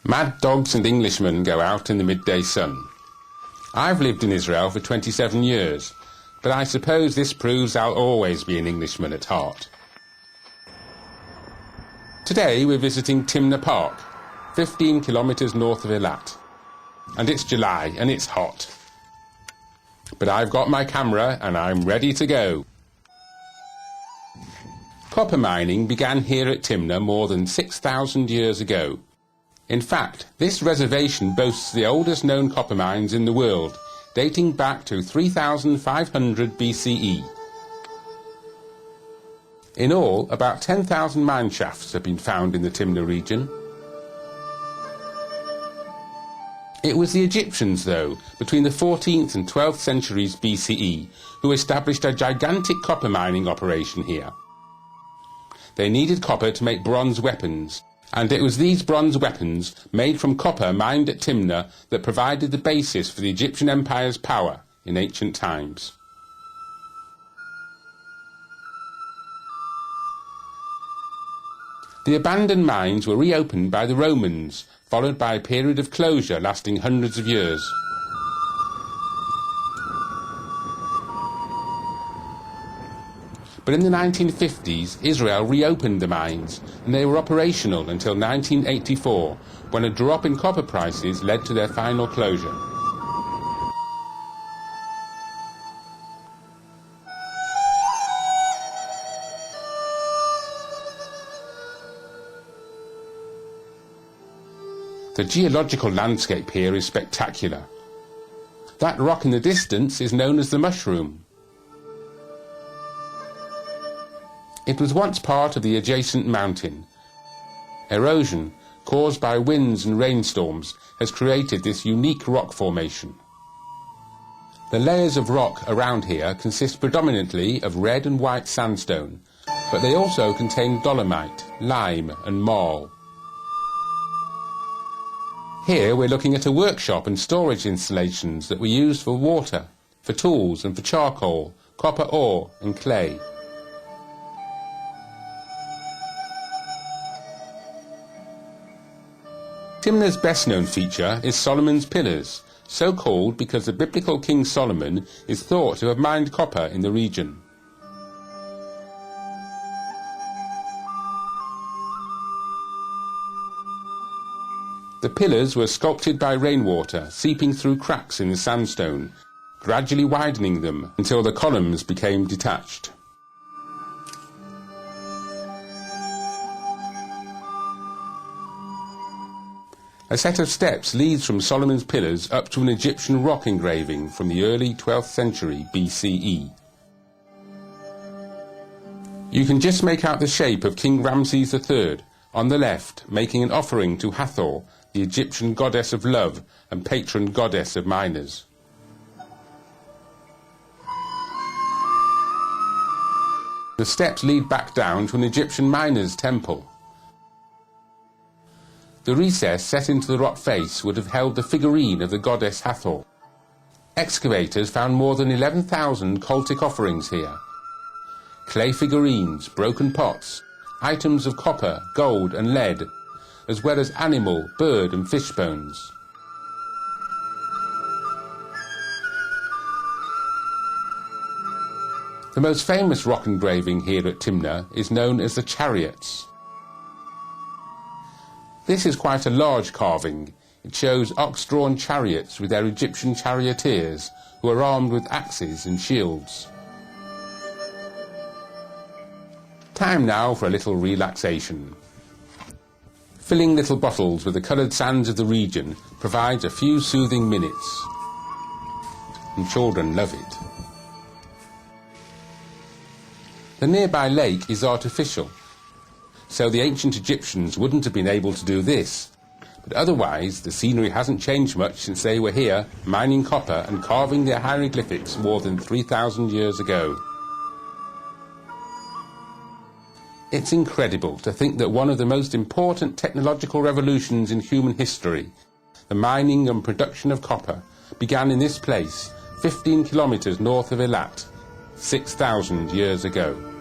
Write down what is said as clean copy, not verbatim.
Mad dogs and Englishmen go out in the midday sun. I've lived in Israel for 27 years, but I suppose this proves I'll always be an Englishman at heart. Today we're visiting Timna Park, 15 kilometres north of Eilat. And it's July and it's hot. But I've got my camera and I'm ready to go. Copper mining began here at Timna more than 6,000 years ago. In fact, this reservation boasts the oldest known copper mines in the world, dating back to 3,500 BCE. In all, about 10,000 mine shafts have been found in the Timna region. It was the Egyptians, though, between the 14th and 12th centuries BCE, who established a gigantic copper mining operation here. They needed copper to make bronze weapons, and it was these bronze weapons, made from copper mined at Timna, that provided the basis for the Egyptian Empire's power in ancient times. The abandoned mines were reopened by the Romans, followed by a period of closure lasting hundreds of years. But in the 1950s, Israel reopened the mines, and they were operational until 1984, when a drop in copper prices led to their final closure. The geological landscape here is spectacular. That rock in the distance is known as the Mushroom. It was once part of the adjacent mountain. Erosion, caused by winds and rainstorms, has created this unique rock formation. The layers of rock around here consist predominantly of red and white sandstone, but they also contain dolomite, lime and marl. Here we're looking at a workshop and storage installations that were used for water, for tools and for charcoal, copper ore and clay. Timna's best-known feature is Solomon's Pillars, so called because the biblical King Solomon is thought to have mined copper in the region. The pillars were sculpted by rainwater seeping through cracks in the sandstone, gradually widening them until the columns became detached. A set of steps leads from Solomon's Pillars up to an Egyptian rock engraving from the early 12th century BCE. You can just make out the shape of King Ramses III on the left, making an offering to Hathor, the Egyptian goddess of love and patron goddess of miners. The steps lead back down to an Egyptian miner's temple. The recess set into the rock face would have held the figurine of the goddess Hathor. Excavators found more than 11,000 cultic offerings here. Clay figurines, broken pots, items of copper, gold and lead, as well as animal, bird and fish bones. The most famous rock engraving here at Timna is known as the Chariots. This is quite a large carving. It shows ox-drawn chariots with their Egyptian charioteers, who are armed with axes and shields. Time now for a little relaxation. Filling little bottles with the coloured sands of the region provides a few soothing minutes. And children love it. The nearby lake is artificial, so the ancient Egyptians wouldn't have been able to do this. But otherwise, the scenery hasn't changed much since they were here, mining copper and carving their hieroglyphics more than 3,000 years ago. It's incredible to think that one of the most important technological revolutions in human history, the mining and production of copper, began in this place, 15 kilometres north of Eilat, 6,000 years ago.